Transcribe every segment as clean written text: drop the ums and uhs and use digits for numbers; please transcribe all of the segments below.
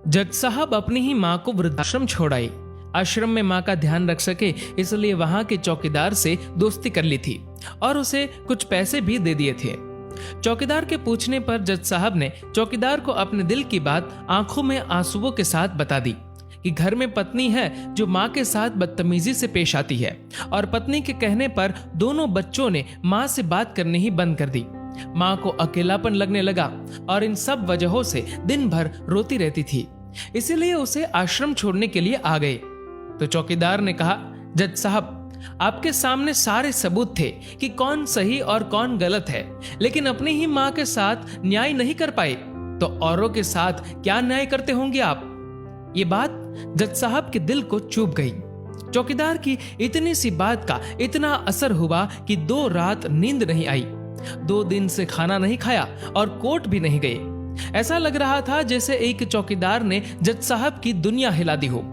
जज साहब अपनी ही माँ को वृद्धाश्रम छोड़ आए। आश्रम में माँ का ध्यान रख सके इसलिए वहां के चौकीदार से दोस्ती कर ली थी और उसे कुछ पैसे भी दे दिए थे। चौकीदार के पूछने पर जज साहब ने चौकीदार को अपने दिल की बात आंखों में आंसुओं के साथ बता दी कि घर में पत्नी है जो माँ के साथ बदतमीजी से पेश आती है और पत्नी के कहने पर दोनों बच्चों ने माँ से बात करनी ही बंद कर दी। माँ को अकेलापन लगने लगा और इन सब वजहों से दिन भर रोती रहती थी, इसीलिए उसे आश्रम छोड़ने के लिए आ गए। तो चौकीदार ने कहा, जज साहब आपके सामने सारे सबूत थे कि कौन सही और कौन गलत है, लेकिन अपनी ही माँ के साथ न्याय नहीं कर पाए तो औरों के साथ क्या न्याय करते होंगे आप। ये बात जज साहब के दिल को चुभ गई। चौकीदार की इतनी सी बात का इतना असर हुआ कि 2 रात नींद नहीं आई, 2 दिन से खाना नहीं खाया और कोर्ट भी नहीं गए। ऐसा लग रहा था जैसे एक चौकीदार ने जज साहब की दुनिया हिला दी हो।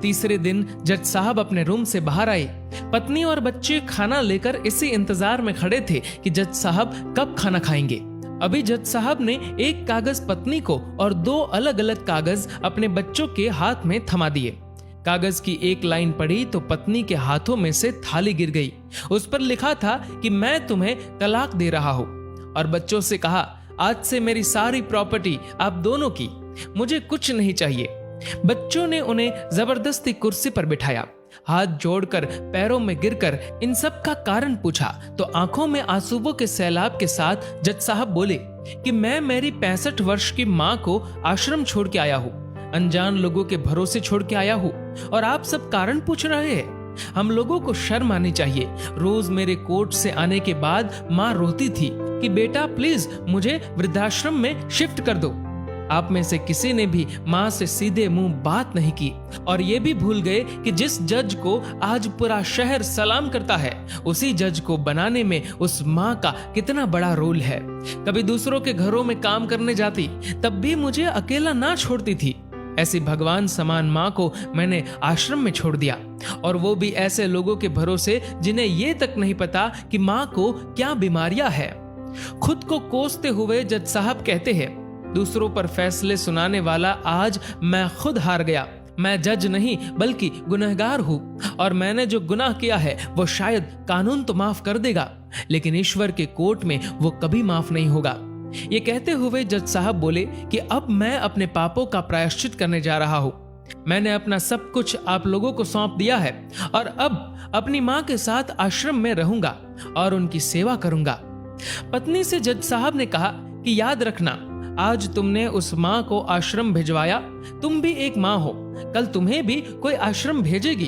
तीसरे दिन जज साहब अपने रूम से बाहर आए। पत्नी और बच्चे खाना लेकर इसी इंतजार में खड़े थे कि जज साहब कब खाना खाएंगे। अभी जज साहब ने एक कागज पत्नी को और 2 अलग अलग कागज अपने बच्चों के हाथ में थमा दिए। कागज की एक लाइन पढ़ी तो पत्नी के हाथों में से थाली गिर गई। उस पर लिखा था कि मैं तुम्हें तलाक दे रहा हूं, और बच्चों से कहा, आज से मेरी सारी प्रॉपर्टी आप दोनों की, मुझे कुछ नहीं चाहिए। बच्चों ने उन्हें जबरदस्ती कुर्सी पर बिठाया, हाथ जोड़कर पैरों में गिरकर इन सब का कारण पूछा तो आंखों में आंसुओं के सैलाब के साथ जज साहब बोले कि मैं मेरी 65 वर्ष की माँ को आश्रम छोड़ के आया हूँ, अनजान लोगों के भरोसे छोड़ के आया हूँ, और आप सब कारण पूछ रहे हैं। हम लोगों को शर्म आनी चाहिए। रोज मेरे कोर्ट से आने के बाद माँ रोती थी कि बेटा प्लीज मुझे वृद्धाश्रम में शिफ्ट कर दो। आप में से किसी ने भी माँ से सीधे मुंह बात नहीं की, और ये भी भूल गए कि जिस जज को आज पूरा शहर सलाम करता है, उसी जज को बनाने में उस माँ का कितना बड़ा रोल है। कभी दूसरों के घरों में काम करने जाती तब भी मुझे अकेला ना छोड़ती थी। ऐसी भगवान समान माँ को मैंने आश्रम में छोड़ दिया, और वो भी ऐसे लोगों के भरोसे जिन्हें ये तक नहीं पता कि माँ को क्या बीमारियां है। खुद को कोसते हुए जज साहब कहते हैं, दूसरों पर फैसले सुनाने वाला आज मैं खुद हार गया। मैं जज नहीं बल्कि गुनहगार हूँ, और मैंने जो गुनाह किया है वो शायद कानून तो माफ कर देगा, लेकिन ईश्वर के कोर्ट में वो कभी माफ नहीं होगा। ये कहते हुए जज साहब बोले कि अब मैं अपने पापों का प्रायश्चित करने जा रहा हूँ। मैंने अपना सब कुछ आप लोगों को सौंप दिया है, और अब अपनी माँ के साथ आश्रम में रहूंगा और उनकी सेवा करूंगा। पत्नी से जज साहब ने कहा कि याद रखना, आज तुमने उस माँ को आश्रम भिजवाया, तुम भी एक माँ हो, कल तुम्हें भी कोई आश्रम भेजेगी,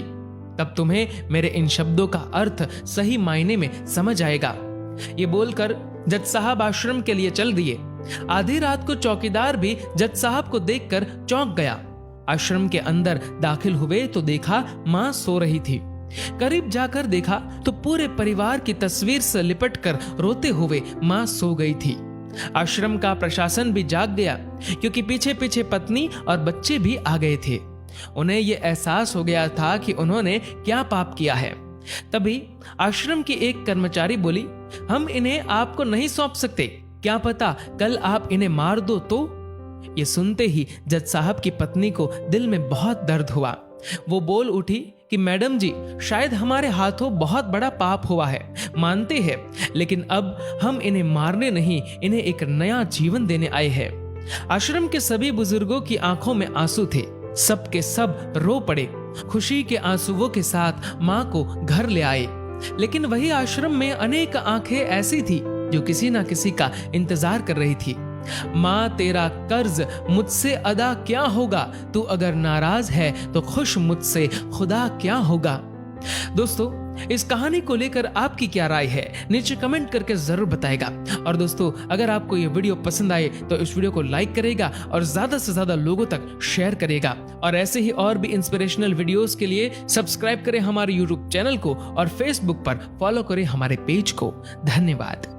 तब तुम्हें मेरे इन शब्दों का अर्थ सही मायने में समझ आएगा। ये बोलकर जज साहब आश्रम के लिए चल दिए। आधी रात को चौकीदार भी जज साहब को देखकर चौंक गया। आश्रम के अंदर दाखिल हुए तो देखा माँ सो रही थी। करीब जाकर देखा तो पूरे परिवार की तस्वीर से लिपटकर रोते हुए माँ सो गई थी। आश्रम का प्रशासन भी जाग गया, क्योंकि पीछे पीछे पत्नी और बच्चे भी आ गए थे। उन्हें यह एहसास हो गया था कि उन्होंने क्या पाप किया है। तभी आश्रम की एक कर्मचारी बोली, हम इन्हें आपको नहीं सौंप सकते, क्या पता कल आप इन्हें मार दो तो। ये सुनते ही जज साहब की पत्नी को दिल में बहुत दर्द हुआ। वो बोल उठी कि मैडम जी, शायद हमारे हाथों बहुत बड़ा पाप हुआ है, मानते हैं, लेकिन अब हम इन्हें मारने नहीं, इन्हें एक नया जीवन देने आए हैं। आश्रम के सभी बुजुर्गों की आंखों में आंसू थे। सब के सब रो पड़े। खुशी के आंसुओं के साथ माँ को घर ले आए। लेकिन वही आश्रम में अनेक आंखें ऐसी थी जो किसी ना किसी का इंतजार कर रही थी। माँ तेरा कर्ज मुझसे अदा क्या होगा, तू अगर नाराज है तो खुश मुझसे खुदा क्या होगा। दोस्तों, इस कहानी को लेकर आपकी क्या राय है, नीचे कमेंट करके जरूर बताएगा। और दोस्तों, अगर आपको ये वीडियो पसंद आए तो इस वीडियो को लाइक करेगा और ज्यादा से ज्यादा लोगों तक शेयर करेगा। और ऐसे ही और भी इंस्पिरेशनल वीडियोस के लिए सब्सक्राइब करें हमारे यूट्यूब चैनल को और फेसबुक पर फॉलो करें हमारे पेज को। धन्यवाद।